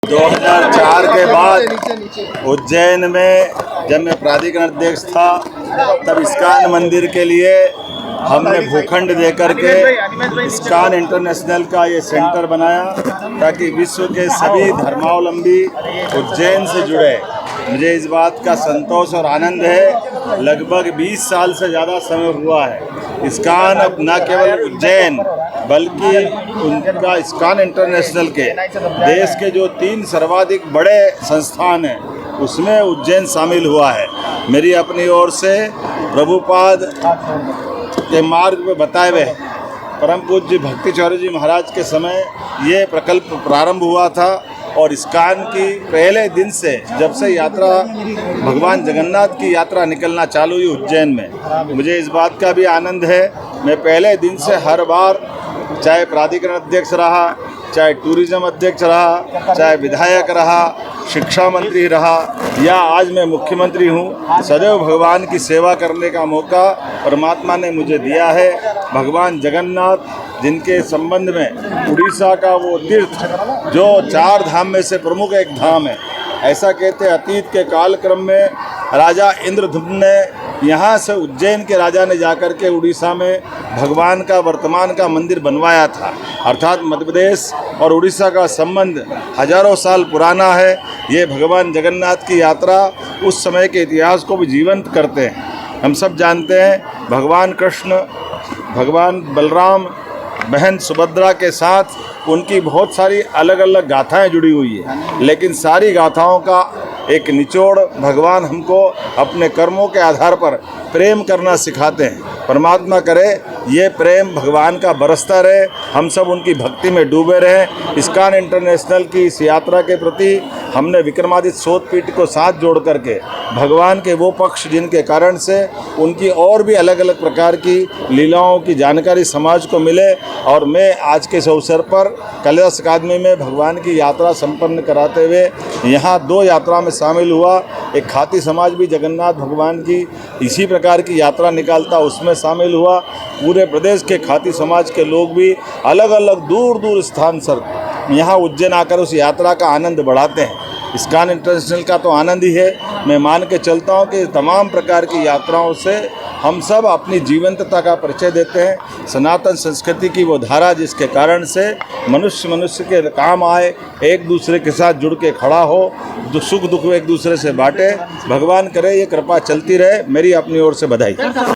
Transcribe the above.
2004 के बाद उज्जैन में जब मैं प्राधिकरण अध्यक्ष था तब इस्कॉन मंदिर के लिए हमने भूखंड देकर के इस्कॉन इंटरनेशनल का ये सेंटर बनाया ताकि विश्व के सभी धर्मावलंबी उज्जैन से जुड़े। मुझे इस बात का संतोष और आनंद है, लगभग 20 साल से ज़्यादा समय हुआ है इस्कॉन अब न केवल उज्जैन बल्कि उनका इस्कॉन इंटरनेशनल के देश के जो 3 सर्वाधिक बड़े संस्थान हैं उसमें उज्जैन शामिल हुआ है। मेरी अपनी ओर से प्रभुपाद के मार्ग में बताए हुए परम पूज्य भक्ति चौधरी जी महाराज के समय ये प्रकल्प प्रारंभ हुआ था और इस्कॉन की पहले दिन से जब से यात्रा भगवान जगन्नाथ की यात्रा निकलना चालू हुई उज्जैन में, मुझे इस बात का भी आनंद है। मैं पहले दिन से हर बार चाहे प्राधिकरण अध्यक्ष रहा, चाहे टूरिज्म अध्यक्ष रहा, चाहे विधायक रहा, शिक्षा मंत्री रहा या आज मैं मुख्यमंत्री हूँ, सदैव भगवान की सेवा करने का मौका परमात्मा ने मुझे दिया है। भगवान जगन्नाथ जिनके संबंध में उड़ीसा का वो तीर्थ जो 4 धाम में से प्रमुख एक धाम है, ऐसा कहते अतीत के कालक्रम में राजा इंद्रधुम्न ने यहाँ से उज्जैन के राजा ने जाकर के उड़ीसा में भगवान का वर्तमान का मंदिर बनवाया था। अर्थात मध्य प्रदेश और उड़ीसा का संबंध हजारों साल पुराना है। ये भगवान जगन्नाथ की यात्रा उस समय के इतिहास को भी जीवंत करते हैं। हम सब जानते हैं भगवान कृष्ण, भगवान बलराम, बहन सुभद्रा के साथ उनकी बहुत सारी अलग अलग गाथाएं जुड़ी हुई है, लेकिन सारी गाथाओं का एक निचोड़ भगवान हमको अपने कर्मों के आधार पर प्रेम करना सिखाते हैं। परमात्मा करे ये प्रेम भगवान का बरसता रहे, हम सब उनकी भक्ति में डूबे रहें। इस्कॉन इंटरनेशनल की इस यात्रा के प्रति हमने विक्रमादित्य शोधपीठ को साथ जोड़ करके भगवान के वो पक्ष जिनके कारण से उनकी और भी अलग अलग प्रकार की लीलाओं की जानकारी समाज को मिले, और मैं आज के इस अवसर पर कालिदास अकादमी में भगवान की यात्रा संपन्न कराते हुए यहाँ 2 यात्रा में शामिल हुआ। एक खाती समाज भी जगन्नाथ भगवान की इसी प्रकार की यात्रा निकालता, उसमें शामिल हुआ। पूरे प्रदेश के खाती समाज के लोग भी अलग अलग दूर दूर स्थान से यहाँ उज्जैन आकर उस यात्रा का आनंद बढ़ाते हैं। इस्कॉन इंटरनेशनल का तो आनंद ही है। मैं मान के चलता हूँ कि तमाम प्रकार की यात्राओं से हम सब अपनी जीवंतता का परिचय देते हैं। सनातन संस्कृति की वो धारा जिसके कारण से मनुष्य के काम आए, एक दूसरे के साथ जुड़ के खड़ा हो, सुख दुख एक दूसरे से बांटे। भगवान करे ये कृपा चलती रहे। मेरी अपनी ओर से बधाई।